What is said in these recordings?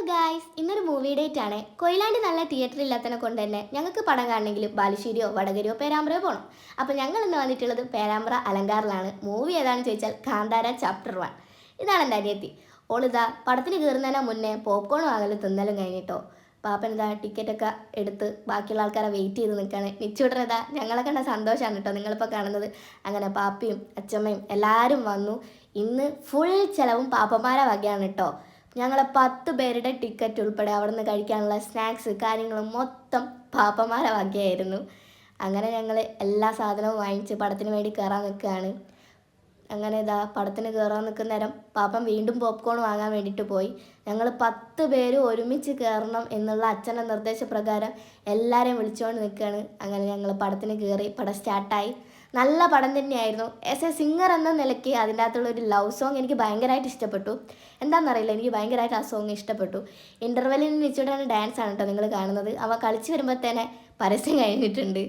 Guys, ഇന്നൊരു movie date ആണ്. കൊയിലാണ്ടി നല്ല തിയേറ്റർ ഇല്ലാത്തതിനെ കൊണ്ട് തന്നെ ഞങ്ങൾക്ക് പടം കാണണമെങ്കിലും ബാലുശ്ശേരിയോ വടകരയോ പേരാമ്പ്രയോ പോകണം. അപ്പോൾ ഞങ്ങൾ ഇന്ന് വന്നിട്ടുള്ളത് പേരാമ്പ്ര അലങ്കാറിലാണ്. മൂവി ഏതാണെന്ന് ചോദിച്ചാൽ കാന്താര ചാപ്റ്റർ 1. ഇതാണ് എൻ്റെ അനിയത്തി. ഓളിതാ പടത്തിന് കയറുന്നതിന് മുന്നേ പോപ്കോൺ വാങ്ങലും തിന്നലും കഴിഞ്ഞിട്ടോ. പാപ്പൻ ഇതാ ടിക്കറ്റൊക്കെ എടുത്ത് ബാക്കിയുള്ള ആൾക്കാരെ വെയിറ്റ് ചെയ്ത് നിൽക്കുകയാണ്. നിച്ചുവിടുന്നതാ ഞങ്ങളെ കണ്ട സന്തോഷമാണ് കേട്ടോ നിങ്ങളിപ്പോൾ കാണുന്നത്. അങ്ങനെ പാപ്പയും അച്ചമ്മയും എല്ലാവരും വന്നു. ഇന്ന് ഫുൾ ചിലവും പാപ്പന്മാരെ വകയാണ് കേട്ടോ. ഞങ്ങളെ 10 പേരുടെ ടിക്കറ്റ് ഉൾപ്പെടെ അവിടെ നിന്ന് കഴിക്കാനുള്ള സ്നാക്സ് കാര്യങ്ങളും മൊത്തം പാപ്പന്മാരെ വകയായിരുന്നു. അങ്ങനെ ഞങ്ങൾ എല്ലാ സാധനവും വാങ്ങിച്ച് പടത്തിന് വേണ്ടി കയറാൻ നിൽക്കുകയാണ്. അങ്ങനെ ഇതാ പടത്തിന് കയറാൻ നിൽക്കുന്ന നേരം പാപ്പൻ വീണ്ടും പോപ്കോൺ വാങ്ങാൻ വേണ്ടിയിട്ട് പോയി. ഞങ്ങൾ 10 പേര് ഒരുമിച്ച് കയറണം എന്നുള്ള അച്ഛൻ്റെ നിർദ്ദേശപ്രകാരം എല്ലാവരെയും വിളിച്ചുകൊണ്ട് നിൽക്കുകയാണ്. അങ്ങനെ ഞങ്ങൾ പടത്തിന് കയറി. പടം സ്റ്റാർട്ടായി. നല്ല പടം തന്നെയായിരുന്നു. ആസ് എ സിംഗർ എന്ന നിലയ്ക്ക് അതിൻ്റെ അകത്തുള്ളൊരു ലവ് സോങ് എനിക്ക് ഭയങ്കരമായിട്ട് ഇഷ്ടപ്പെട്ടു. എന്താണെന്നറിയില്ല, എനിക്ക് ഭയങ്കരമായിട്ട് ആ സോങ് ഇഷ്ടപ്പെട്ടു. ഇൻ്റർവെല്ലിന് നിശ്ചിതമാണ് ഡാൻസാണ് കേട്ടോ നിങ്ങൾ കാണുന്നത്. അവ കളിച്ച് വരുമ്പോഴത്തേനെ പരസ്യം കഴിഞ്ഞിട്ടുണ്ട്.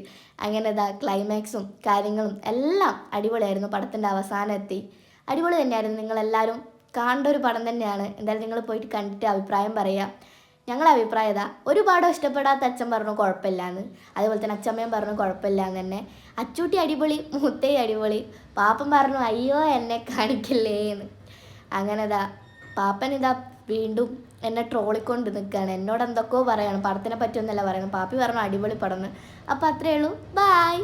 അങ്ങനെ ഇതാ ക്ലൈമാക്സും കാര്യങ്ങളും എല്ലാം അടിപൊളിയായിരുന്നു. പടത്തിൻ്റെ അവസാനം എത്തി. അടിപൊളി തന്നെയായിരുന്നു. നിങ്ങളെല്ലാവരും കാണേണ്ട ഒരു പടം തന്നെയാണ്. എന്തായാലും നിങ്ങൾ പോയിട്ട് കണ്ടിട്ട് അഭിപ്രായം പറയുക. ഞങ്ങളുടെ അഭിപ്രായം ഇതാ, ഒരുപാടോ ഇഷ്ടപ്പെടാത്ത അച്ഛൻ പറഞ്ഞു കുഴപ്പമില്ലാന്ന്, അതുപോലെ തന്നെ അച്ഛമ്മയും പറഞ്ഞു കുഴപ്പമില്ലാന്ന് തന്നെ. അച്ചൂട്ടി അടിപൊളി, മുത്തേ അടിപൊളി. പാപ്പൻ പറഞ്ഞു അയ്യോ എന്നെ കാണിക്കല്ലേ എന്ന്. അങ്ങനെ ഇതാ പാപ്പനിതാ വീണ്ടും എന്നെ ട്രോളിക്കൊണ്ട് നിൽക്കുകയാണ്. എന്നോട് എന്തൊക്കെയോ പറയാണ്. പടത്തിനെ പറ്റിയൊന്നല്ല പറയണം. പാപ്പി പറഞ്ഞു അടിപൊളി പടം. അപ്പോൾ അത്രയേ ഉള്ളൂ. ബായ്.